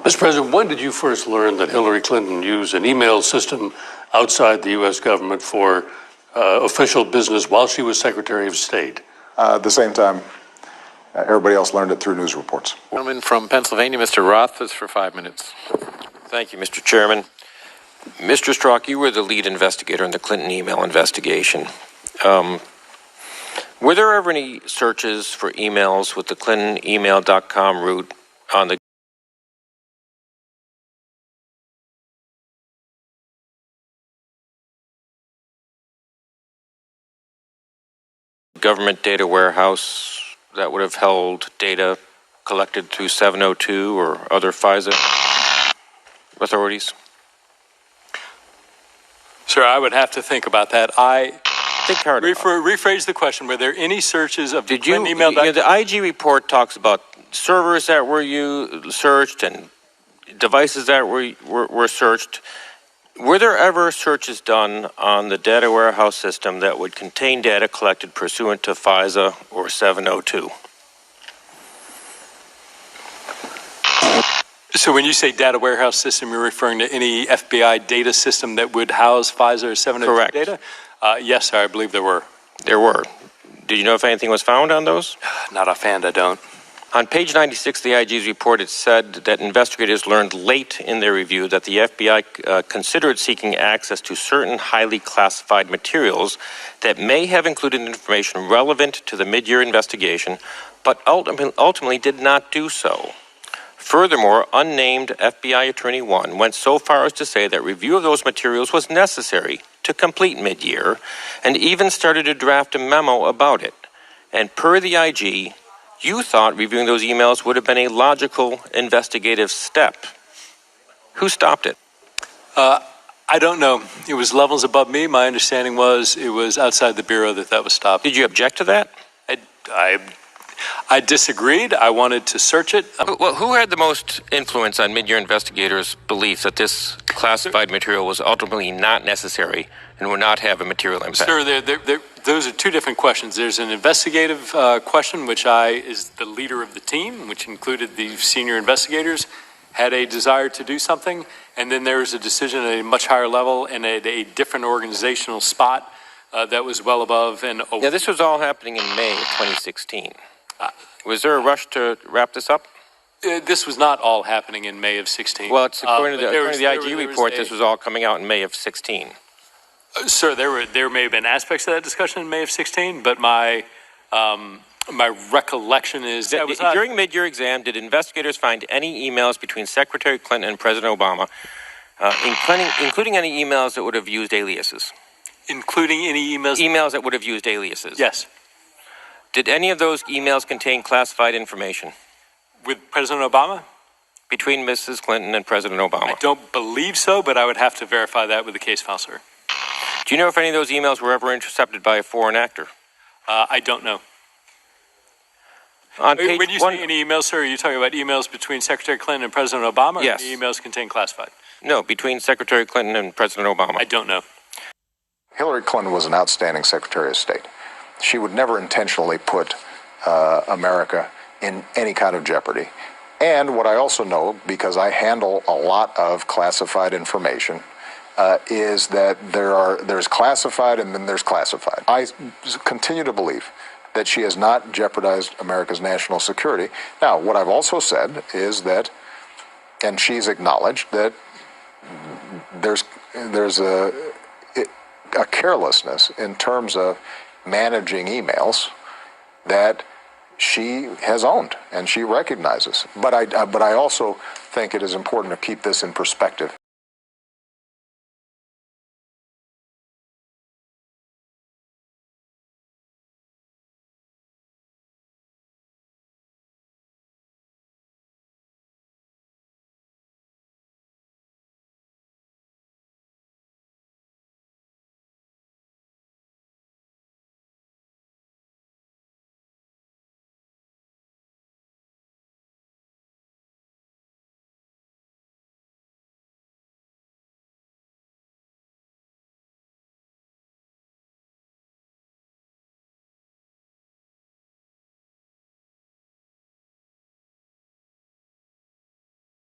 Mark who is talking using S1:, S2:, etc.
S1: Mr. President, when did you first learn that Hillary Clinton used an email system outside the U.S. government for official business while she was Secretary of State?
S2: At the same time, everybody else learned it through news reports.
S3: Gentleman from Pennsylvania, Mr. Roth, is for 5 minutes.
S4: Thank you, Mr. Chairman. Mr. Strzok, you were the lead investigator in the Clinton email investigation. Were there ever any searches for emails with the ClintonEmail.com route on the government data warehouse that would have held data collected through 702 or other FISA authorities?
S3: Sir, I would have to think about that.
S4: Think hard
S3: rephrase the question. Were there any searches of
S4: Did you,
S3: email?
S4: The IG report talks about servers that were searched and devices that were searched. Were there ever searches done on the data warehouse system that would contain data collected pursuant to FISA or 702?
S3: So when you say data warehouse system, you're referring to any FBI data system that would house FISA or 702
S4: Correct.
S3: data? Yes, sir, I believe there were.
S4: There were. Did you know if anything was found on those?
S3: Not offhand, I don't.
S4: On page 96 of the IG's report, it said that investigators learned late in their review that the FBI considered seeking access to certain highly classified materials that may have included information relevant to the mid-year investigation, but ultimately did not do so. Furthermore, unnamed FBI Attorney 1 went so far as to say that review of those materials was necessary to complete mid-year, and even started to draft a memo about it. And per the IG, you thought reviewing those emails would have been a logical investigative step. Who stopped it?
S3: I don't know. It was levels above me. My understanding was it was outside the Bureau that was stopped.
S4: Did you object to that?
S3: I disagreed. I wanted to search it.
S4: Well, who had the most influence on mid-year investigators' belief that this classified material was ultimately not necessary and would not have a material impact?
S3: Sir, those are two different questions. There's an investigative question, which is the leader of the team, which included the senior investigators, had a desire to do something, and then there was a decision at a much higher level and at a different organizational spot that was well above and over.
S4: Yeah, this was all happening in May of 2016. Was there a rush to wrap this up?
S3: This was not all happening in May of 16.
S4: Well, it's according to the IG report, this was all coming out in May of 16.
S3: Sir, there may have been aspects of that discussion in May of 16, but my recollection is that
S4: during mid-year exam, did investigators find any emails between Secretary Clinton and President Obama, including any emails that would have used aliases?
S3: Including any emails?
S4: Emails that would have used aliases.
S3: Yes.
S4: Did any of those emails contain classified information?
S3: With President Obama?
S4: Between Mrs. Clinton and President Obama?
S3: I don't believe so, but I would have to verify that with the case file, sir.
S4: Do you know if any of those emails were ever intercepted by a foreign actor?
S3: I don't know.
S4: On page
S3: when you say any emails, sir, are you talking about emails between Secretary Clinton and President Obama?
S4: Yes.
S3: Or the emails contain classified?
S4: No, between Secretary Clinton and President Obama.
S3: I don't know.
S2: Hillary Clinton was an outstanding Secretary of State. She would never intentionally put America in any kind of jeopardy. And what I also know, because I handle a lot of classified information, is that there's classified and then there's classified. I continue to believe that she has not jeopardized America's national security. Now, what I've also said is that, and she's acknowledged that there's a carelessness in terms of managing emails that she has owned and she recognizes. But I also think it is important to keep this in perspective.